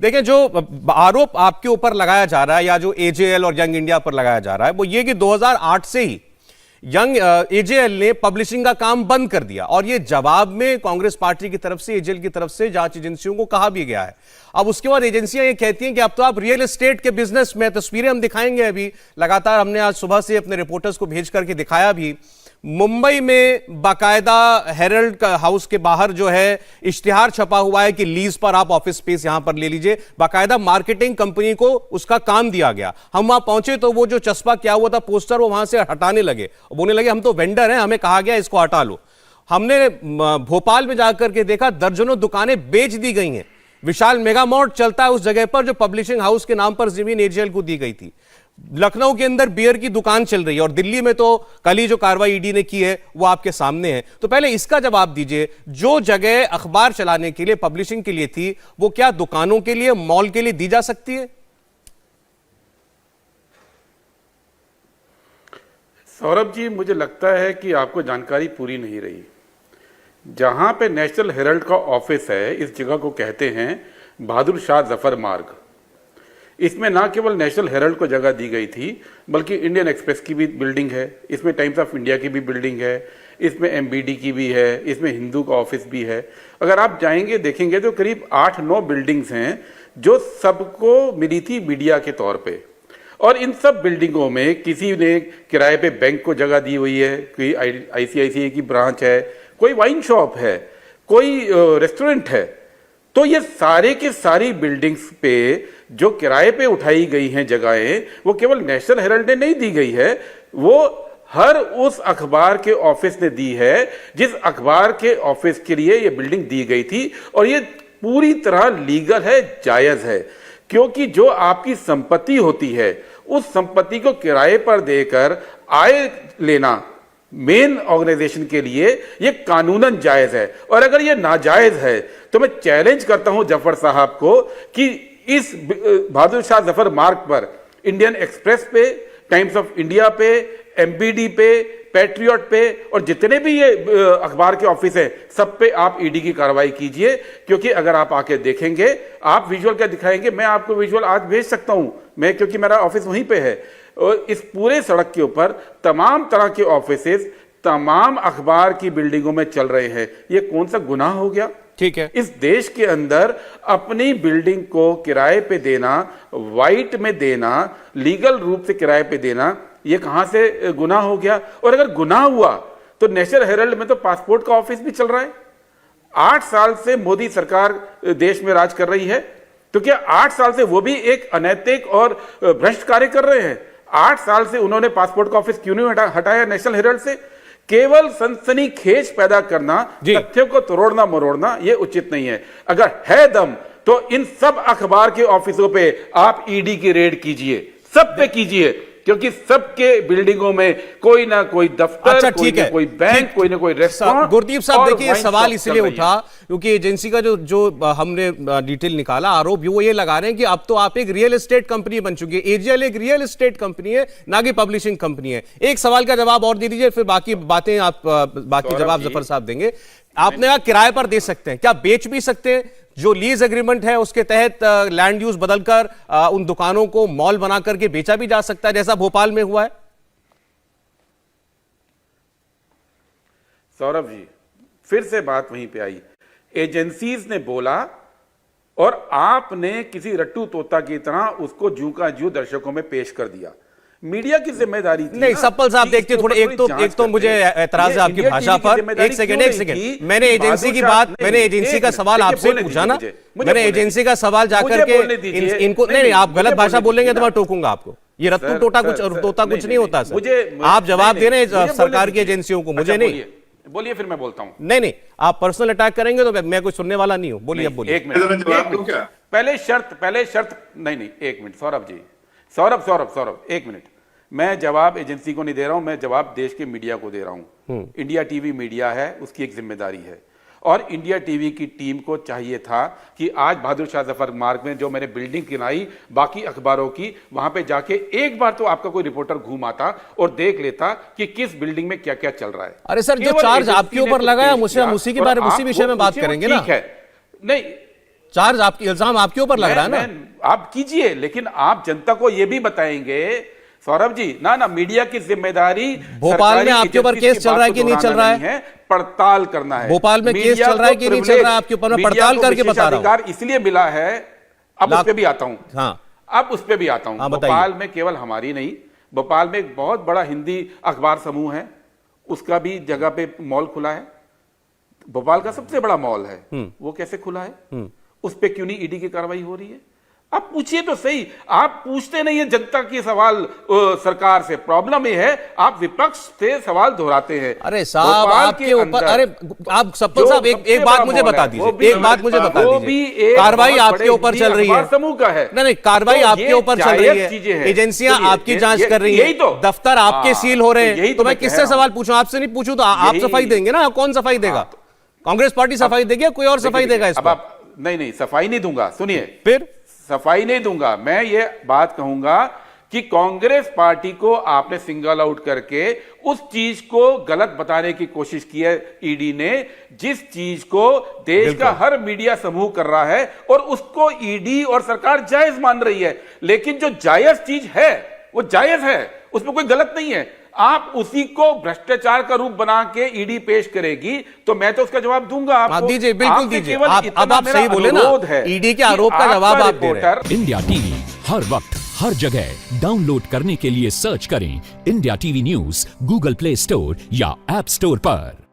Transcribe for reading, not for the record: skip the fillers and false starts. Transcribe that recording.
देखें, जो आरोप आपके ऊपर लगाया जा रहा है या जो एजेएल और यंग इंडिया पर लगाया जा रहा है वो ये कि 2008 से ही यंग एजेएल ने पब्लिशिंग का काम बंद कर दिया, और ये जवाब में कांग्रेस पार्टी की तरफ से, एजेएल की तरफ से जांच एजेंसियों को कहा भी गया है। अब उसके बाद एजेंसियां ये कहती हैं कि अब तो आप रियल एस्टेट के बिजनेस में, तस्वीरें हम दिखाएंगे, अभी लगातार हमने आज सुबह से अपने रिपोर्टर्स को भेज करके दिखाया भी, मुंबई में बाकायदा हेरल्ड का हाउस के बाहर जो है इश्तिहार छपा हुआ है कि लीज पर आप ऑफिस स्पेस यहां पर ले लीजिए। बाकायदा मार्केटिंग कंपनी को उसका काम दिया गया। हम वहां पहुंचे तो वो जो चस्पा किया हुआ था पोस्टर, वो वहां से हटाने लगे, बोलने लगे हम तो वेंडर हैं, हमें कहा गया इसको हटा लो। हमने भोपाल में जाकर के देखा दर्जनों दुकानें बेच दी गई हैं। विशाल मेगा मार्ट चलता है उस जगह पर जो पब्लिशिंग हाउस के नाम पर जमीन एजेएल को दी गई थी। लखनऊ के अंदर बियर की दुकान चल रही है, और दिल्ली में तो कल ही जो कार्रवाई ईडी ने की है वो आपके सामने है। तो पहले इसका जवाब दीजिए, जो जगह अखबार चलाने के लिए, पब्लिशिंग के लिए थी, वो क्या दुकानों के लिए, मॉल के लिए दी जा सकती है? सौरभ जी, मुझे लगता है कि आपको जानकारी पूरी नहीं रही। जहां पे नेशनल हेरल्ड का ऑफिस है, इस जगह को कहते हैं बहादुर शाह जफर मार्ग। इसमें ना केवल नेशनल हेरल्ड को जगह दी गई थी, बल्कि इंडियन एक्सप्रेस की भी बिल्डिंग है, इसमें टाइम्स ऑफ इंडिया की भी बिल्डिंग है, इसमें एमबीडी की भी है, इसमें हिंदू का ऑफिस भी है। अगर आप जाएंगे देखेंगे तो करीब 8-9 बिल्डिंग्स हैं जो सबको मिली थी मीडिया के तौर पे। और इन सब बिल्डिंगों में किसी ने किराए पे बैंक को जगह दी हुई है, कोई आईसीआईसीआई की ब्रांच है, कोई वाइन शॉप है, कोई रेस्टोरेंट है। तो ये सारे के सारी बिल्डिंग्स पे जो किराए पे उठाई गई हैं जगहें, वो केवल नेशनल हेरल्ड ने नहीं दी गई है, वो हर उस अखबार के ऑफिस ने दी है जिस अखबार के ऑफिस के लिए ये बिल्डिंग दी गई थी। और ये पूरी तरह लीगल है, जायज है, क्योंकि जो आपकी संपत्ति होती है उस संपत्ति को किराए पर देकर आय लेना मेन ऑर्गेनाइजेशन के लिए ये कानूनन जायज है। और अगर ये नाजायज है तो मैं चैलेंज करता हूं जफर साहब को कि इस बहादुर शाह जफर मार्ग पर इंडियन एक्सप्रेस पे, टाइम्स ऑफ इंडिया पे, एमबीडी पे, पैट्रियट पे और जितने भी ये अखबार के ऑफिस है, सब पे आप ईडी की कार्रवाई कीजिए। क्योंकि अगर आप आके देखेंगे, आप विजुअल क्या दिखाएंगे, मैं आपको विजुअल आज भेज सकता हूं, मैं, क्योंकि मेरा ऑफिस वहीं पे है। और इस पूरे सड़क के ऊपर तमाम तरह के ऑफिसेज तमाम अखबार की बिल्डिंगों में चल रहे हैं। ये कौन सा गुनाह हो गया? ठीक है, इस देश के अंदर अपनी बिल्डिंग को किराए पे देना, वाइट में देना, लीगल रूप से किराए पे देना, ये कहां से गुनाह हो गया? और अगर गुनाह हुआ तो नेशनल हेरल्ड में तो पासपोर्ट का ऑफिस भी चल रहा है। 8 साल से मोदी सरकार देश में राज कर रही है, तो क्या 8 साल से वो भी एक अनैतिक और भ्रष्ट कार्य कर रहे हैं? 8 साल से उन्होंने पासपोर्ट का ऑफिस क्यों नहीं हटाया नेशनल हेरल्ड से? केवल सनसनीखेज पैदा करना, तथ्यों को तोड़ना मरोड़ना, यह उचित नहीं है। अगर है दम तो इन सब अखबार के ऑफिसों पे आप ईडी की रेड कीजिए, सब पे कीजिए, क्योंकि सबके बिल्डिंगों में कोई ना कोई दफ्तर, अच्छा, कोई ना कोई बैंक, कोई ना कोई रेस्टोरेंट। गुरदीप साहब, देखिए सवाल इसलिए उठा क्योंकि एजेंसी का जो हमने डिटेल निकाला, आरोप वो ये लगा रहे हैं कि अब तो आप एक रियल एस्टेट कंपनी बन चुकी है। एजेएल एक रियल एस्टेट कंपनी है, ना कि पब्लिशिंग कंपनी है। एक सवाल का जवाब और दे दीजिए, फिर बाकी बातें आप बाकी जवाब जफर साहब देंगे। आपने कहा किराए पर दे सकते हैं, क्या बेच भी सकते हैं? जो लीज एग्रीमेंट है उसके तहत लैंड यूज बदलकर उन दुकानों को मॉल बना करके बेचा भी जा सकता है, जैसा भोपाल में हुआ है? सौरभ जी, फिर से बात वहीं पे आई। एजेंसीज ने बोला और आपने किसी रट्टू तोता की तरह उसको जू का जू दर्शकों में पेश कर दिया। मीडिया की जिम्मेदारी थी। नहीं सप्पल साहब, देखते थोड़े, एक तो मुझे एतराज है आपकी भाषा पर। एक सेकंड, मैंने एजेंसी की बात, मैंने एजेंसी का सवाल आपसे पूछा ना, मैंने एजेंसी का सवाल जाकर के इनको, नहीं, आप गलत भाषा बोलेंगे तो मैं टोकूंगा आपको। ये रत्तू तोता कुछ नहीं होता सर। आप जवाब दे रहे हैं सरकार की एजेंसियों को, मुझे नहीं। बोलिए, फिर मैं बोलता हूं। नहीं, आप पर्सनल अटैक करेंगे तो मैं कुछ सुनने वाला नहीं हूं। बोलिए, अब बोलिए। एक मिनट, पहले शर्त, नहीं, एक मिनट सौरभ जी, सौरभ, एक मिनट। मैं जवाब एजेंसी को नहीं दे रहा हूं, मैं जवाब देश के मीडिया को दे रहा हूं। इंडिया टीवी मीडिया है, उसकी एक जिम्मेदारी है। और इंडिया टीवी की टीम को चाहिए था कि आज बहादुर शाह जफर मार्ग में जो मैंने बिल्डिंग गिनाई, बाकी अखबारों की, वहां पे जाके एक बार तो आपका कोई रिपोर्टर घूम आता और देख लेता कि किस बिल्डिंग में क्या क्या चल रहा है। अरे सर, जो चार्ज आपके ऊपर लगाया, मुझे उसी के बारे में, उसी विषय में बात करेंगे ना। ठीक है, नहीं चार्ज आपकी, इल्जाम आपके ऊपर लग रहा है ना। आप कीजिए, लेकिन आप जनता को यह भी बताएंगे सौरभ जी, ना मीडिया की जिम्मेदारी, भोपाल में आपके ऊपर केस चल रहा है कि नहीं चल रहा है, पड़ताल करना है। भोपाल में केस चल रहा है कि नहीं चल रहा है आपके ऊपर, मैं पड़ताल करके बता रहा हूं। इसलिए मिला है, अब उस पे भी आता हूं। हाँ, अब उस पे भी आता हूं। भोपाल में केवल हमारी नहीं, भोपाल में एक बहुत बड़ा हिंदी अखबार समूह है, उसका भी जगह पे मॉल खुला है। भोपाल का सबसे बड़ा मॉल है, वो कैसे खुला है? उस पे क्यों नहीं ईडी की कार्रवाई हो रही है? आप पूछिए तो सही। आप पूछते नहीं है जनता की सवाल, सरकार से। प्रॉब्लम ये है आप विपक्ष से सवाल दोहराते हैं। अरे साहब, आपके ऊपर, अरे आप सपल साहब एक बात मुझे बता दीजिए, एक बात मुझे बता दीजिए। कार्रवाई आपके ऊपर चल रही है, समूह का है। नहीं, कार्रवाई आपके ऊपर चल रही है, एजेंसियां आपकी जांच कर रही है, दफ्तर आपके सील हो रहे हैं, तो मैं किससे सवाल पूछूं? आपसे नहीं पूछूं तो आप सफाई देंगे ना? कौन सफाई देगा? कांग्रेस पार्टी सफाई देगी या कोई और सफाई देगा इस पर? नहीं, सफाई नहीं दूंगा। सुनिए, फिर सफाई नहीं दूंगा। मैं ये बात कहूंगा कि कांग्रेस पार्टी को आपने सिंगल आउट करके उस चीज को गलत बताने की कोशिश की है ईडी ने, जिस चीज को देश का हर मीडिया समूह कर रहा है, और उसको ईडी और सरकार जायज मान रही है। लेकिन जो जायज चीज है वो जायज है, उसमें कोई गलत नहीं है। आप उसी को भ्रष्टाचार का रूप बना के ईडी पेश करेगी तो मैं तो उसका जवाब दूंगा आपको। दीजिए, बिल्कुल दीजिए। अब आप सही बोले ना, ईडी के आरोप का जवाब आप दे रहे हैं। इंडिया टीवी हर वक्त हर जगह डाउनलोड करने के लिए सर्च करें India TV news Google play store या ऐप स्टोर पर।